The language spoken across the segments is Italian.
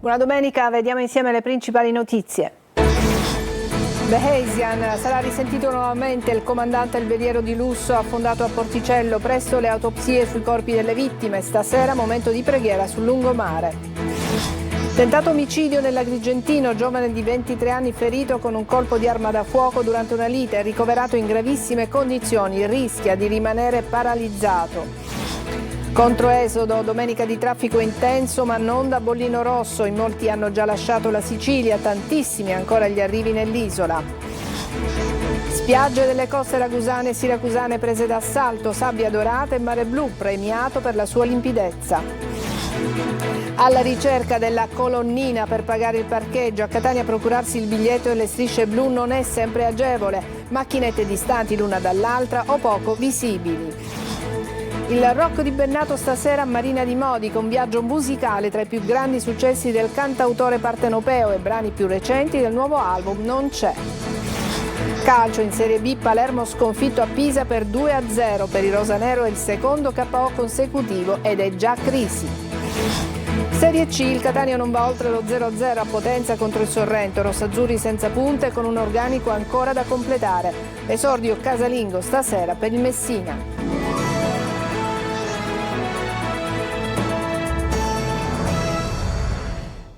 Buona domenica, vediamo insieme le principali notizie. Bahesian sarà risentito nuovamente. Il comandante del veliero di lusso affondato a Porticello. Presto le autopsie sui corpi delle vittime. Stasera momento di preghiera sul lungomare. Tentato omicidio nell'Agrigentino, giovane di 23 anni ferito con un colpo di arma da fuoco durante una lite, ricoverato in gravissime condizioni, rischia di rimanere paralizzato. Controesodo, domenica di traffico intenso ma non da Bollino Rosso, in molti hanno già lasciato la Sicilia, tantissimi ancora gli arrivi nell'isola. Spiagge delle coste ragusane e siracusane prese d'assalto, sabbia dorata e mare blu premiato per la sua limpidezza. Alla ricerca della colonnina per pagare il parcheggio, a Catania procurarsi il biglietto e le strisce blu non è sempre agevole, macchinette distanti l'una dall'altra o poco visibili. Il Rock di Bennato stasera a Marina di Modica, un viaggio musicale tra i più grandi successi del cantautore partenopeo e brani più recenti del nuovo album Non c'è. Calcio in Serie B, Palermo sconfitto a Pisa per 2-0, per i rosanero è il secondo KO consecutivo ed è già crisi. Serie C, il Catania non va oltre lo 0-0 a Potenza contro il Sorrento, rossazzurri senza punte con un organico ancora da completare. Esordio casalingo stasera per il Messina.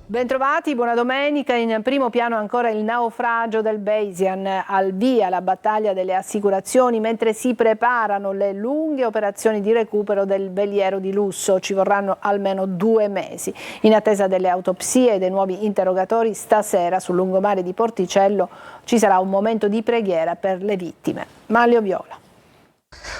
Bentrovati, buona domenica. In primo piano ancora il naufragio del Bahesian, al via la battaglia delle assicurazioni mentre si preparano le lunghe operazioni di recupero del veliero di lusso. Ci vorranno almeno 2 mesi. In attesa delle autopsie e dei nuovi interrogatori, stasera sul lungomare di Porticello ci sarà un momento di preghiera per le vittime. Manlio Viola.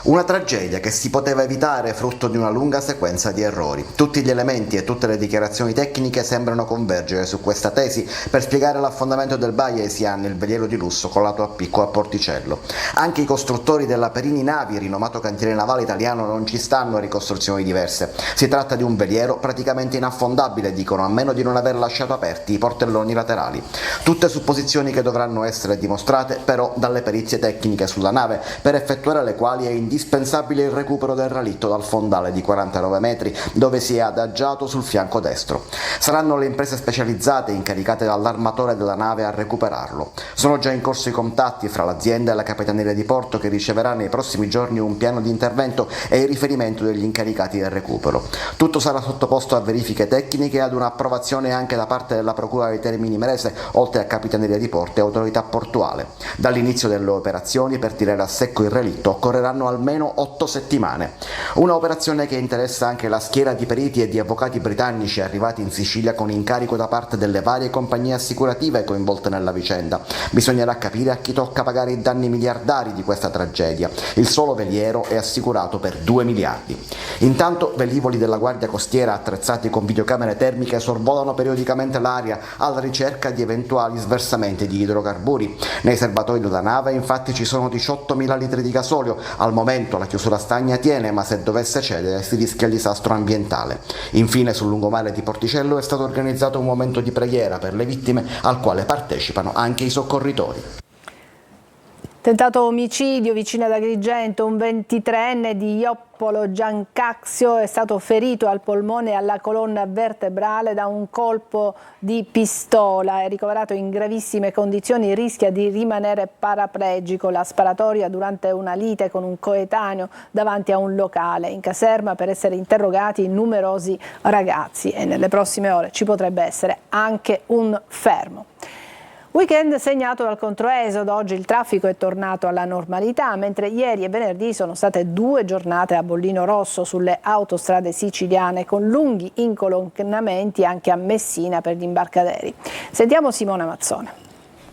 Una tragedia che si poteva evitare frutto di una lunga sequenza di errori. Tutti gli elementi e tutte le dichiarazioni tecniche sembrano convergere su questa tesi per spiegare l'affondamento del Bahesian, il veliero di lusso colato a picco a Porticello. Anche i costruttori della Perini Navi, rinomato cantiere navale italiano, non ci stanno a ricostruzioni diverse. Si tratta di un veliero praticamente inaffondabile, dicono, a meno di non aver lasciato aperti i portelloni laterali. Tutte supposizioni che dovranno essere dimostrate però dalle perizie tecniche sulla nave, per effettuare le quali è indispensabile il recupero del relitto dal fondale di 49 metri dove si è adagiato sul fianco destro. Saranno le imprese specializzate incaricate dall'armatore della nave a recuperarlo. Sono già in corso i contatti fra l'azienda e la Capitaneria di Porto, che riceverà nei prossimi giorni un piano di intervento e il riferimento degli incaricati del recupero. Tutto sarà sottoposto a verifiche tecniche e ad un'approvazione anche da parte della Procura dei Termini Imerese, oltre a Capitaneria di Porto e Autorità Portuale. Dall'inizio delle operazioni per tirare a secco il relitto occorrerà almeno 8 settimane. Una operazione che interessa anche la schiera di periti e di avvocati britannici arrivati in Sicilia con incarico da parte delle varie compagnie assicurative coinvolte nella vicenda. Bisognerà capire a chi tocca pagare i danni miliardari di questa tragedia. Il solo veliero è assicurato per 2 miliardi. Intanto velivoli della Guardia Costiera attrezzati con videocamere termiche sorvolano periodicamente l'area alla ricerca di eventuali sversamenti di idrocarburi. Nei serbatoi della nave infatti ci sono 18.000 litri di gasolio. Al momento la chiusura stagna tiene, ma se dovesse cedere si rischia il disastro ambientale. Infine sul lungomare di Porticello è stato organizzato un momento di preghiera per le vittime al quale partecipano anche i soccorritori. Tentato omicidio vicino ad Agrigento, un 23enne di Ioppolo Giancaxio è stato ferito al polmone e alla colonna vertebrale da un colpo di pistola. È ricoverato in gravissime condizioni, rischia di rimanere paraplegico. La sparatoria durante una lite con un coetaneo davanti a un locale. In caserma per essere interrogati numerosi ragazzi e nelle prossime ore ci potrebbe essere anche un fermo. Weekend segnato dal controesodo, oggi il traffico è tornato alla normalità, mentre ieri e venerdì sono state 2 giornate a Bollino Rosso sulle autostrade siciliane con lunghi incolonnamenti anche a Messina per gli imbarcaderi. Sentiamo Simona Mazzone.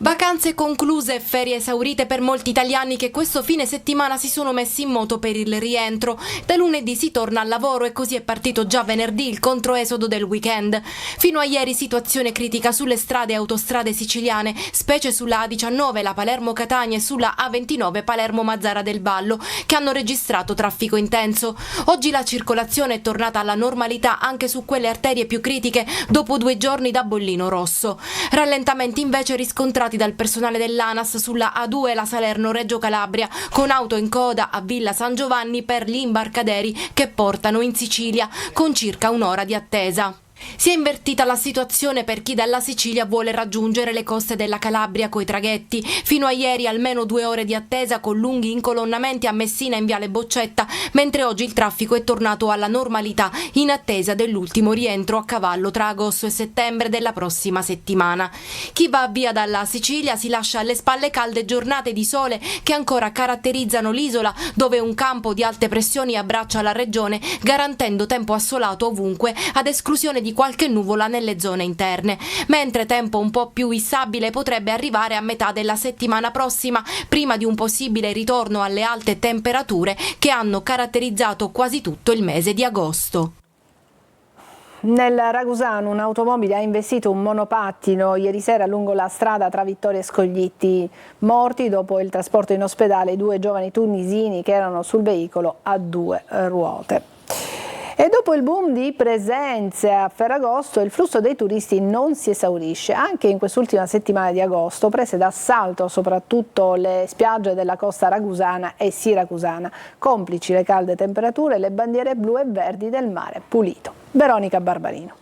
Vacanze concluse e ferie esaurite per molti italiani che questo fine settimana si sono messi in moto per il rientro. Da lunedì si torna al lavoro e così è partito già venerdì il controesodo del weekend. Fino a ieri situazione critica sulle strade e autostrade siciliane, specie sulla A19, la Palermo-Catania, e sulla A29 Palermo-Mazzara del Vallo, che hanno registrato traffico intenso. Oggi la circolazione è tornata alla normalità anche su quelle arterie più critiche dopo 2 giorni da Bollino Rosso. Rallentamenti invece riscontrati dal personale dell'ANAS sulla A2 la Salerno-Reggio Calabria, con auto in coda a Villa San Giovanni per gli imbarcaderi che portano in Sicilia, con circa un'ora di attesa. Si è invertita la situazione per chi dalla Sicilia vuole raggiungere le coste della Calabria coi traghetti. Fino a ieri almeno 2 ore di attesa con lunghi incolonnamenti a Messina in Viale Boccetta, mentre oggi il traffico è tornato alla normalità in attesa dell'ultimo rientro a cavallo tra agosto e settembre della prossima settimana. Chi va via dalla Sicilia si lascia alle spalle calde giornate di sole che ancora caratterizzano l'isola, dove un campo di alte pressioni abbraccia la regione, garantendo tempo assolato ovunque, ad esclusione di qualche nuvola nelle zone interne, mentre tempo un po' più instabile potrebbe arrivare a metà della settimana prossima, prima di un possibile ritorno alle alte temperature che hanno caratterizzato quasi tutto il mese di agosto. Nel Ragusano un'automobile ha investito un monopattino ieri sera lungo la strada tra Vittoria e Scoglitti. Morti dopo il trasporto in ospedale 2 giovani tunisini che erano sul veicolo a 2 ruote. E dopo il boom di presenze a Ferragosto, il flusso dei turisti non si esaurisce. Anche in quest'ultima settimana di agosto, prese d'assalto soprattutto le spiagge della costa ragusana e siracusana, complici le calde temperature e le bandiere blu e verdi del mare pulito. Veronica Barbarino.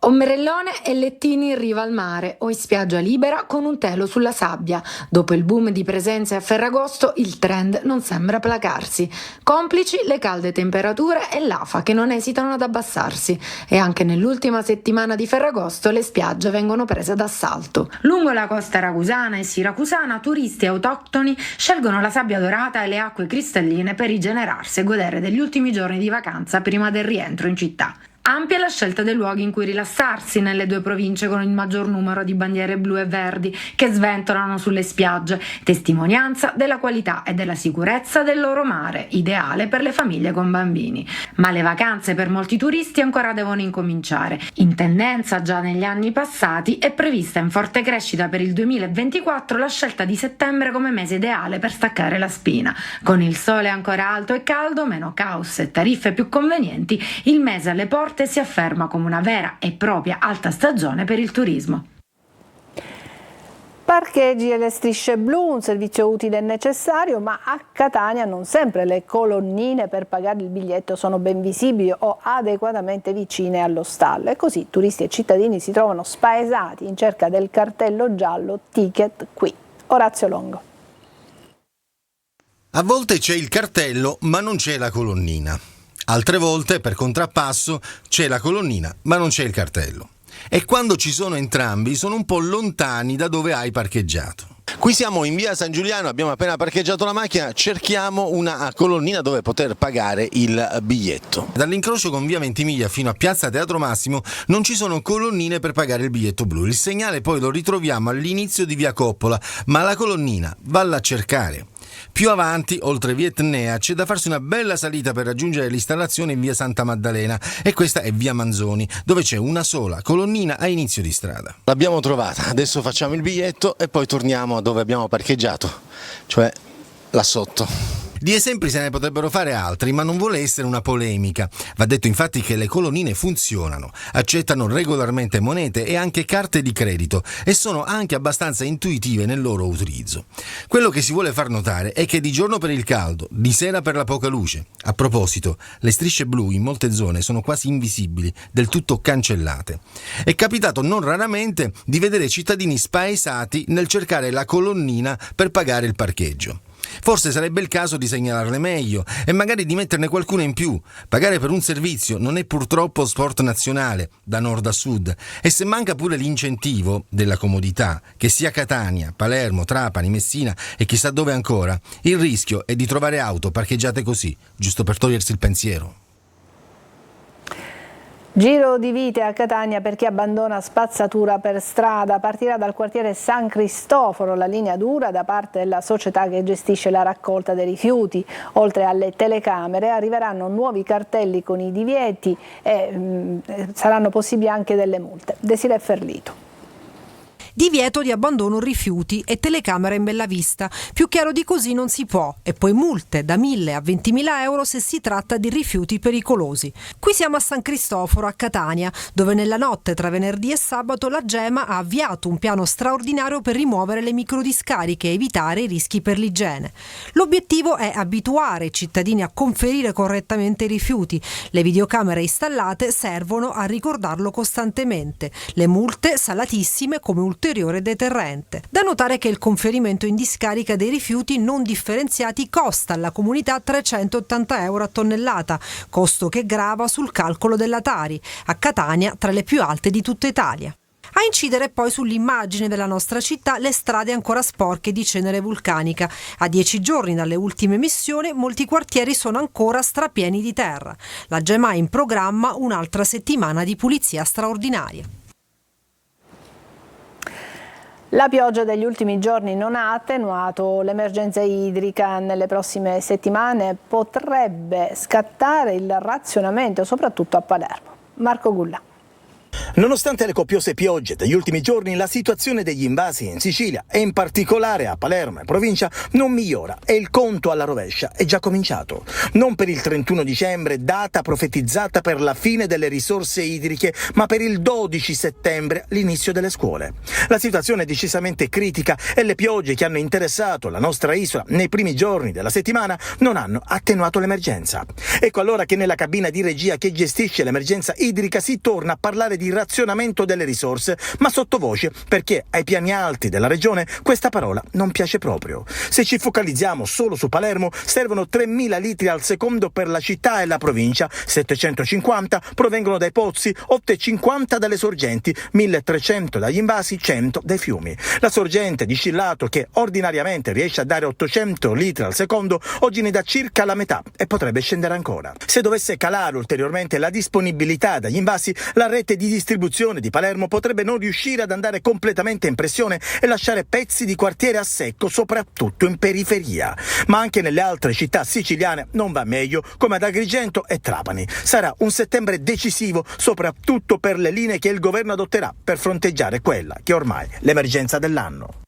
Ombrellone e lettini in riva al mare o in spiaggia libera con un telo sulla sabbia. Dopo il boom di presenze a Ferragosto, il trend non sembra placarsi. Complici le calde temperature e l'afa che non esitano ad abbassarsi. E anche nell'ultima settimana di Ferragosto le spiagge vengono prese d'assalto. Lungo la costa ragusana e siracusana, turisti autoctoni scelgono la sabbia dorata e le acque cristalline per rigenerarsi e godere degli ultimi giorni di vacanza prima del rientro in città. Ampia la scelta dei luoghi in cui rilassarsi nelle 2 province con il maggior numero di bandiere blu e verdi che sventolano sulle spiagge, testimonianza della qualità e della sicurezza del loro mare, ideale per le famiglie con bambini. Ma le vacanze per molti turisti ancora devono incominciare. In tendenza già negli anni passati è prevista in forte crescita per il 2024 la scelta di settembre come mese ideale per staccare la spina. Con il sole ancora alto e caldo, meno caos e tariffe più convenienti, il mese alle porte si afferma come una vera e propria alta stagione per il turismo. Parcheggi e le strisce blu, un servizio utile e necessario, ma a Catania non sempre le colonnine per pagare il biglietto sono ben visibili o adeguatamente vicine allo stallo e così turisti e cittadini si trovano spaesati in cerca del cartello giallo Ticket qui. Orazio Longo. A volte c'è il cartello ma non c'è la colonnina. Altre volte, per contrappasso, c'è la colonnina, ma non c'è il cartello. E quando ci sono entrambi, sono un po' lontani da dove hai parcheggiato. Qui siamo in via San Giuliano, abbiamo appena parcheggiato la macchina, cerchiamo una colonnina dove poter pagare il biglietto. Dall'incrocio con via Ventimiglia fino a piazza Teatro Massimo non ci sono colonnine per pagare il biglietto blu. Il segnale poi lo ritroviamo all'inizio di via Coppola, ma la colonnina valla a cercare. Più avanti, oltre via Etnea, c'è da farsi una bella salita per raggiungere l'installazione in via Santa Maddalena e questa è via Manzoni, dove c'è una sola colonnina a inizio di strada. L'abbiamo trovata, adesso facciamo il biglietto e poi torniamo dove abbiamo parcheggiato, cioè là sotto. Di esempi se ne potrebbero fare altri, ma non vuole essere una polemica. Va detto infatti che le colonnine funzionano, accettano regolarmente monete e anche carte di credito e sono anche abbastanza intuitive nel loro utilizzo. Quello che si vuole far notare è che di giorno per il caldo, di sera per la poca luce. A proposito, le strisce blu in molte zone sono quasi invisibili, del tutto cancellate. È capitato non raramente di vedere cittadini spaesati nel cercare la colonnina per pagare il parcheggio. Forse sarebbe il caso di segnalarle meglio e magari di metterne qualcuna in più. Pagare per un servizio non è purtroppo sport nazionale, da nord a sud, e se manca pure l'incentivo della comodità, che sia Catania, Palermo, Trapani, Messina e chissà dove ancora, il rischio è di trovare auto parcheggiate così, giusto per togliersi il pensiero. Giro di vite a Catania per chi abbandona spazzatura per strada. Partirà dal quartiere San Cristoforo la linea dura da parte della società che gestisce la raccolta dei rifiuti. Oltre alle telecamere arriveranno nuovi cartelli con i divieti e saranno possibili anche delle multe. Desiree Ferlito. Divieto di abbandono rifiuti e telecamera in bella vista. Più chiaro di così non si può. E poi multe da 1.000 a 20.000 euro se si tratta di rifiuti pericolosi. Qui siamo a San Cristoforo, a Catania, dove nella notte tra venerdì e sabato la Gema ha avviato un piano straordinario per rimuovere le microdiscariche e evitare i rischi per l'igiene. L'obiettivo è abituare i cittadini a conferire correttamente i rifiuti. Le videocamere installate servono a ricordarlo costantemente. Le multe salatissime come ulteriore deterrente. Da notare che il conferimento in discarica dei rifiuti non differenziati costa alla comunità 380 euro a tonnellata, costo che grava sul calcolo della Tari, a Catania tra le più alte di tutta Italia. A incidere poi sull'immagine della nostra città le strade ancora sporche di cenere vulcanica. A 10 giorni dalle ultime missioni, molti quartieri sono ancora strapieni di terra. La Gema ha in programma un'altra settimana di pulizia straordinaria. La pioggia degli ultimi giorni non ha attenuato l'emergenza idrica. Nelle prossime settimane potrebbe scattare il razionamento, soprattutto a Palermo. Marco Gulla. Nonostante le copiose piogge degli ultimi giorni, la situazione degli invasi in Sicilia e in particolare a Palermo e provincia non migliora e il conto alla rovescia è già cominciato. Non per il 31 dicembre, data profetizzata per la fine delle risorse idriche, ma per il 12 settembre, l'inizio delle scuole. La situazione è decisamente critica e le piogge che hanno interessato la nostra isola nei primi giorni della settimana non hanno attenuato l'emergenza. Ecco allora che nella cabina di regia che gestisce l'emergenza idrica si torna a parlare di razionamento delle risorse, ma sottovoce, perché ai piani alti della regione questa parola non piace proprio. Se ci focalizziamo solo su Palermo, servono 3.000 litri al secondo per la città e la provincia, 750 provengono dai pozzi, 850 dalle sorgenti, 1.300 dagli invasi, 100 dai fiumi. La sorgente di Scillato, che ordinariamente riesce a dare 800 litri al secondo, oggi ne dà circa la metà e potrebbe scendere ancora. Se dovesse calare ulteriormente la disponibilità dagli invasi, la rete di distribuzione di Palermo potrebbe non riuscire ad andare completamente in pressione e lasciare pezzi di quartiere a secco, soprattutto in periferia. Ma anche nelle altre città siciliane non va meglio, come ad Agrigento e Trapani. Sarà un settembre decisivo, soprattutto per le linee che il governo adotterà per fronteggiare quella che ormai è l'emergenza dell'anno.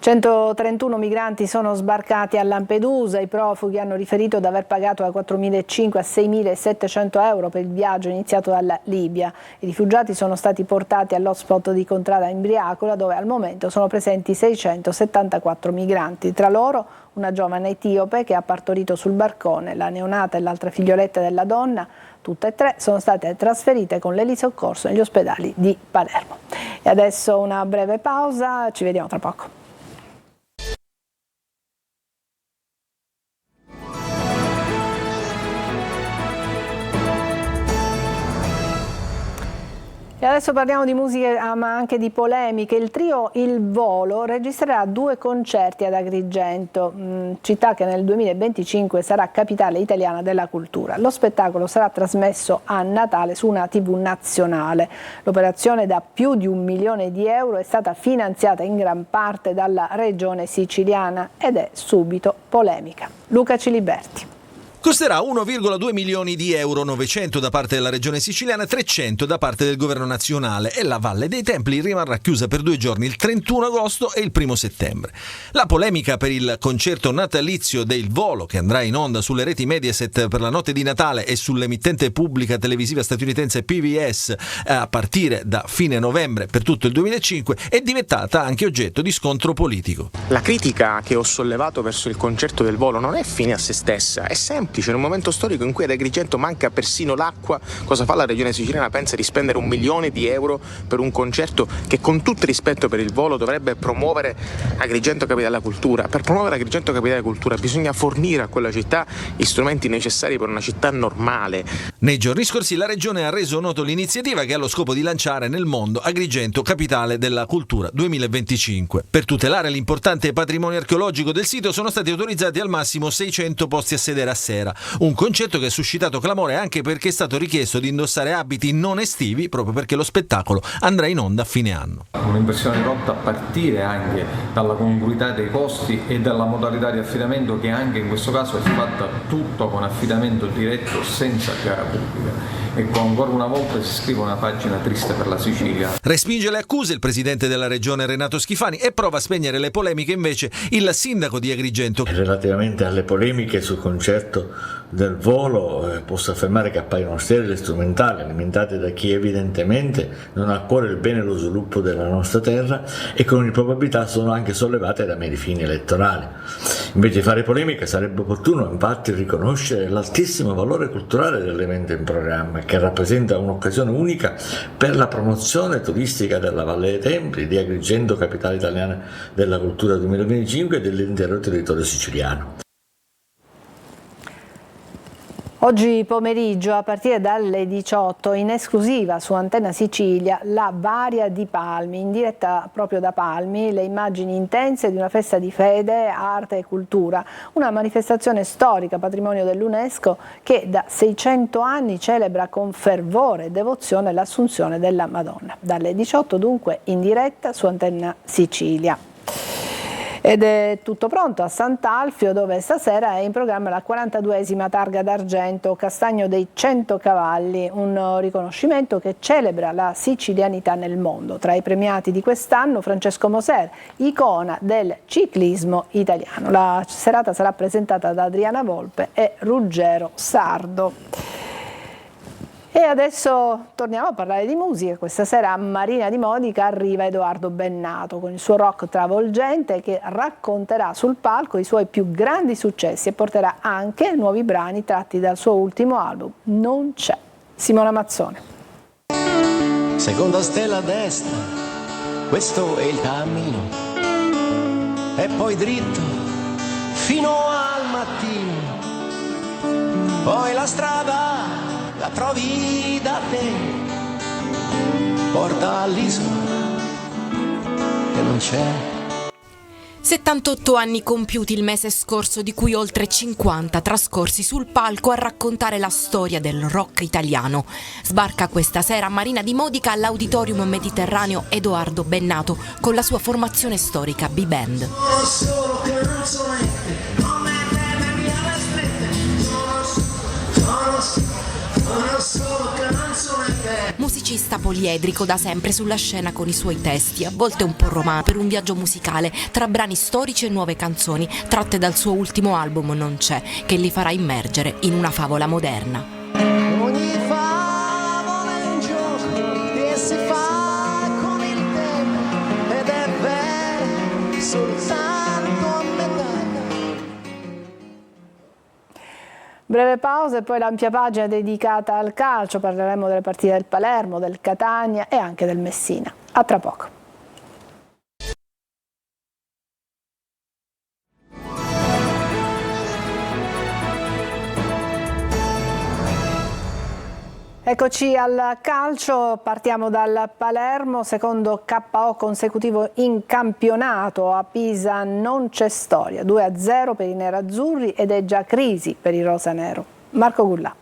131 migranti sono sbarcati a Lampedusa. I profughi hanno riferito di aver pagato da 4.500 a 6.700 euro per il viaggio iniziato dalla Libia. I rifugiati sono stati portati all'hotspot di Contrada Imbriacola, dove al momento sono presenti 674 migranti. Tra loro una giovane etiope che ha partorito sul barcone, la neonata e l'altra figlioletta della donna. Tutte e tre sono state trasferite con l'elisoccorso negli ospedali di Palermo. E adesso una breve pausa, ci vediamo tra poco. E adesso parliamo di musica ma anche di polemiche. Il trio Il Volo registrerà 2 concerti ad Agrigento, città che nel 2025 sarà capitale italiana della cultura. Lo spettacolo sarà trasmesso a Natale su una TV nazionale. L'operazione da più di 1 milione di euro è stata finanziata in gran parte dalla regione siciliana ed è subito polemica. Luca Ciliberti. Costerà 1,2 milioni di euro, 900 da parte della regione siciliana, 300 da parte del governo nazionale, e la Valle dei Templi rimarrà chiusa per 2 giorni, il 31 agosto e il 1 settembre. La polemica per il concerto natalizio del Volo, che andrà in onda sulle reti Mediaset per la notte di Natale e sull'emittente pubblica televisiva statunitense PBS a partire da fine novembre per tutto il 2005, è diventata anche oggetto di scontro politico. La critica che ho sollevato verso il concerto del Volo non è fine a se stessa, è semplice. In un momento storico in cui ad Agrigento manca persino l'acqua, cosa fa la regione siciliana? Pensa di spendere 1 milione di euro per un concerto che, con tutto rispetto per il Volo, dovrebbe promuovere Agrigento capitale della cultura. Per promuovere Agrigento capitale della cultura bisogna fornire a quella città gli strumenti necessari per una città normale. Nei giorni scorsi la regione ha reso noto l'iniziativa che ha lo scopo di lanciare nel mondo Agrigento capitale della cultura 2025. Per tutelare l'importante patrimonio archeologico del sito sono stati autorizzati al massimo 600 posti a sedere a sera, sera. Un concerto che ha suscitato clamore anche perché è stato richiesto di indossare abiti non estivi proprio perché lo spettacolo andrà in onda a fine anno. Un'inversione di rotta a partire anche dalla congruità dei costi e dalla modalità di affidamento, che anche in questo caso è fatta tutto con affidamento diretto senza gara pubblica. Ecco, ancora una volta si scrive una pagina triste per la Sicilia. Respinge le accuse il presidente della regione Renato Schifani e prova a spegnere le polemiche invece il sindaco di Agrigento. Relativamente alle polemiche sul concerto del Volo, posso affermare che appaiono sterili e strumentali, alimentate da chi evidentemente non ha a cuore il bene e lo sviluppo della nostra terra e con ogni probabilità sono anche sollevate da meri fini elettorali. Invece di fare polemica sarebbe opportuno infatti riconoscere l'altissimo valore culturale dell'evento in programma, che rappresenta un'occasione unica per la promozione turistica della Valle dei Templi, di Agrigento, capitale italiana della cultura 2025 e dell'intero territorio siciliano. Oggi pomeriggio a partire dalle 18 in esclusiva su Antenna Sicilia la Varia di Palmi, in diretta proprio da Palmi, le immagini intense di una festa di fede, arte e cultura, una manifestazione storica patrimonio dell'UNESCO che da 600 anni celebra con fervore e devozione l'Assunzione della Madonna. Dalle 18 dunque in diretta su Antenna Sicilia. Ed è tutto pronto a Sant'Alfio, dove stasera è in programma la 42esima targa d'argento Castagno dei 100 cavalli, un riconoscimento che celebra la sicilianità nel mondo. Tra i premiati di quest'anno Francesco Moser, icona del ciclismo italiano. La serata sarà presentata da Adriana Volpe e Ruggero Sardo. E adesso torniamo a parlare di musica. Questa sera a Marina di Modica arriva Edoardo Bennato con il suo rock travolgente che racconterà sul palco i suoi più grandi successi e porterà anche nuovi brani tratti dal suo ultimo album Non c'è. Simona Mazzone. Seconda stella a destra, questo è il cammino, e poi dritto fino al mattino, poi la strada la trovi da te, porta all'isola che non c'è. 78 anni compiuti il mese scorso, di cui oltre 50 trascorsi sul palco a raccontare la storia del rock italiano. Sbarca questa sera a Marina di Modica all'Auditorium Mediterraneo Edoardo Bennato con la sua formazione storica B-Band. Musicista poliedrico da sempre sulla scena con i suoi testi, a volte un po' romano, per un viaggio musicale tra brani storici e nuove canzoni tratte dal suo ultimo album Non c'è, che li farà immergere in una favola moderna. Ogni favola è un gioco che si fa con il tempo ed è vero soltanto a metà. Breve pausa e poi l'ampia pagina dedicata al calcio. Parleremo delle partite del Palermo, del Catania e anche del Messina. A tra poco. Eccoci al calcio, partiamo dal Palermo, secondo KO consecutivo in campionato. A Pisa non c'è storia, 2-0 per i nerazzurri ed è già crisi per il rosanero. Marco Gullà.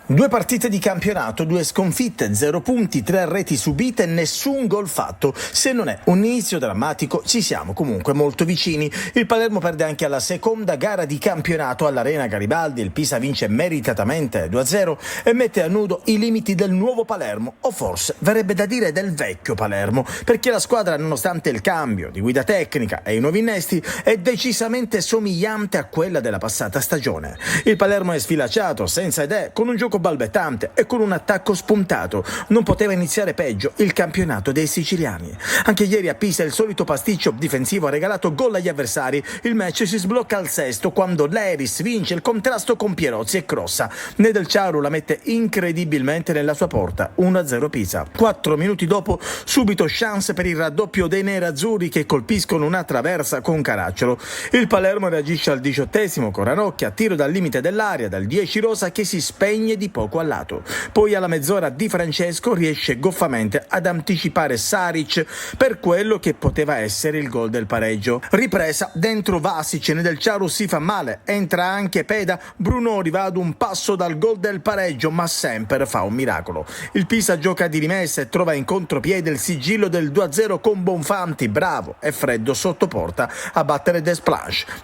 2 partite di campionato, 2 sconfitte, 0 punti, 3 reti subite e nessun gol fatto. Se non è un inizio drammatico, ci siamo comunque molto vicini. Il Palermo perde anche alla seconda gara di campionato all'Arena Garibaldi. Il Pisa vince meritatamente 2-0 e mette a nudo i limiti del nuovo Palermo, o forse verrebbe da dire del vecchio Palermo, perché la squadra, nonostante il cambio di guida tecnica e i nuovi innesti, è decisamente somigliante a quella della passata stagione. Il Palermo è sfilacciato, senza idee, con un gioco balbettante e con un attacco spuntato. Non poteva iniziare peggio il campionato dei siciliani. Anche ieri a Pisa il solito pasticcio difensivo ha regalato gol agli avversari. Il match si sblocca al sesto quando l'Eris vince il contrasto con Pierozzi e Crossa. Nedelciaru la mette incredibilmente nella sua porta. 1-0 Pisa. 4 minuti dopo subito chance per il raddoppio dei nerazzurri che colpiscono una traversa con Caracciolo. Il Palermo reagisce al 18° con Ranocchia, tiro dal limite dell'area dal 10 rosa che si spegne di di poco a lato. Poi alla mezz'ora Di Francesco riesce goffamente ad anticipare Saric per quello che poteva essere il gol del pareggio. Ripresa dentro Vasic, Nedelčaru si fa male, entra anche Peda, Brunori va ad un passo dal gol del pareggio, ma Semper fa un miracolo. Il Pisa gioca di rimessa e trova in contropiede il sigillo del 2-0 con Bonfanti, bravo e freddo sotto porta a battere Desplanche.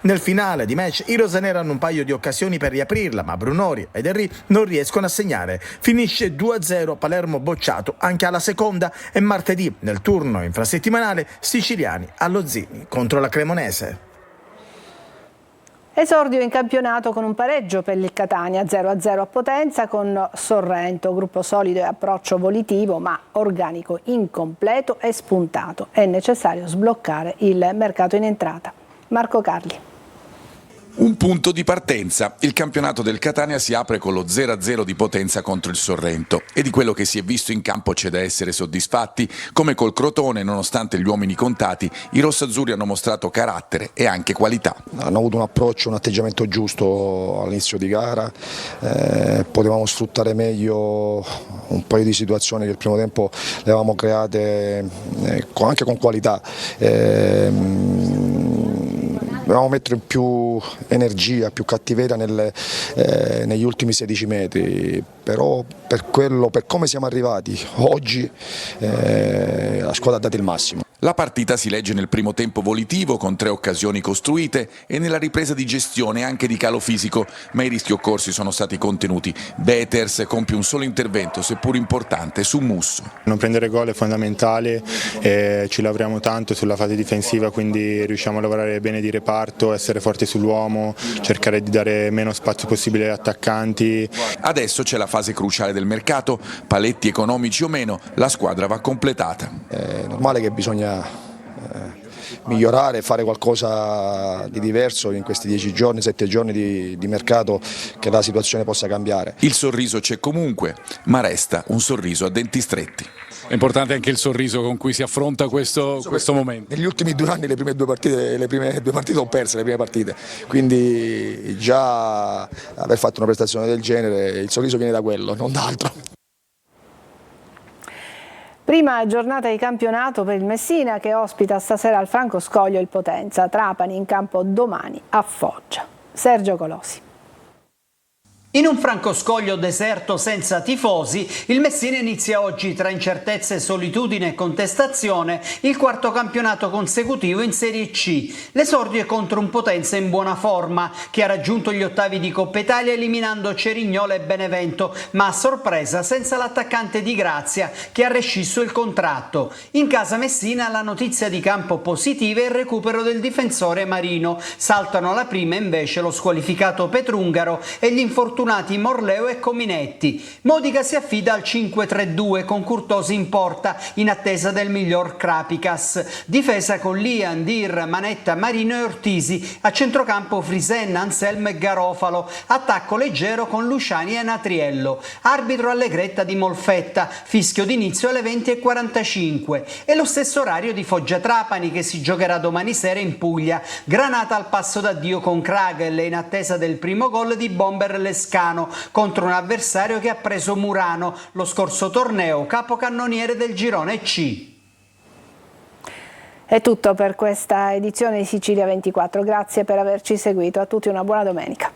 Nel finale di match i rosaneri hanno un paio di occasioni per riaprirla, ma Brunori ed Henry non riescono a segnare. Finisce 2-0, Palermo bocciato anche alla seconda, e martedì nel turno infrasettimanale siciliani allo Zini contro la Cremonese. Esordio in campionato con un pareggio per il Catania, 0-0 a Potenza con Sorrento, gruppo solido e approccio volitivo ma organico incompleto e spuntato. È necessario sbloccare il mercato in entrata. Marco Carli. Un punto di partenza. Il campionato del Catania si apre con lo 0-0 di Potenza contro il Sorrento e di quello che si è visto in campo c'è da essere soddisfatti. Come col Crotone, nonostante gli uomini contati, i rossazzurri hanno mostrato carattere e anche qualità. Hanno avuto un approccio, un atteggiamento giusto all'inizio di gara, potevamo sfruttare meglio un paio di situazioni che il primo tempo le avevamo create anche con qualità. Dobbiamo mettere più energia, più cattiveria negli ultimi 16 metri, però per come siamo arrivati oggi la squadra ha dato il massimo. La partita si legge nel primo tempo volitivo con 3 occasioni costruite e nella ripresa di gestione anche di calo fisico, ma i rischi occorsi sono stati contenuti. Beters compie un solo intervento, seppur importante, su Musso. Non prendere gol è fondamentale, ci lavoriamo tanto sulla fase difensiva, quindi riusciamo a lavorare bene di reparto, essere forti sull'uomo, cercare di dare meno spazio possibile agli attaccanti. Adesso c'è la fase cruciale del mercato, paletti economici o meno, la squadra va completata. È normale che bisogna migliorare, fare qualcosa di diverso in questi 10 giorni, 7 giorni di mercato, che la situazione possa cambiare. Il sorriso c'è comunque, ma resta un sorriso a denti stretti. È importante anche il sorriso con cui si affronta questo momento. Negli ultimi 2 anni le prime due partite ho perse, le prime partite, quindi già aver fatto una prestazione del genere, il sorriso viene da quello, non da altro. Prima giornata di campionato per il Messina che ospita stasera al Franco Scoglio il Potenza. Trapani in campo domani a Foggia. Sergio Colosi. In un Francoscoglio deserto senza tifosi, il Messina inizia oggi tra incertezze, solitudine e contestazione il 4º campionato consecutivo in Serie C. L'esordio è contro un Potenza in buona forma, che ha raggiunto gli ottavi di Coppa Italia eliminando Cerignola e Benevento, ma a sorpresa senza l'attaccante Di Grazia che ha rescisso il contratto. In casa Messina la notizia di campo positiva è il recupero del difensore Marino. Saltano alla prima invece lo squalificato Petrungaro e gli infortunati Morleo e Cominetti. Modica si affida al 5-3-2 con Curtosi in porta in attesa del miglior Krapicas. Difesa con Lian, Dir, Manetta, Marino e Ortisi. A centrocampo Frisen, Anselmo e Garofalo. Attacco leggero con Luciani e Natriello. Arbitro Allegretta di Molfetta. Fischio d'inizio alle 20:45. E lo stesso orario di Foggia Trapani che si giocherà domani sera in Puglia. Granata al passo d'addio con Kragel in attesa del primo gol di Bomber Lescano contro un avversario che ha preso Murano lo scorso torneo, capocannoniere del girone C. È tutto per questa edizione di Sicilia 24. Grazie per averci seguito. A tutti una buona domenica.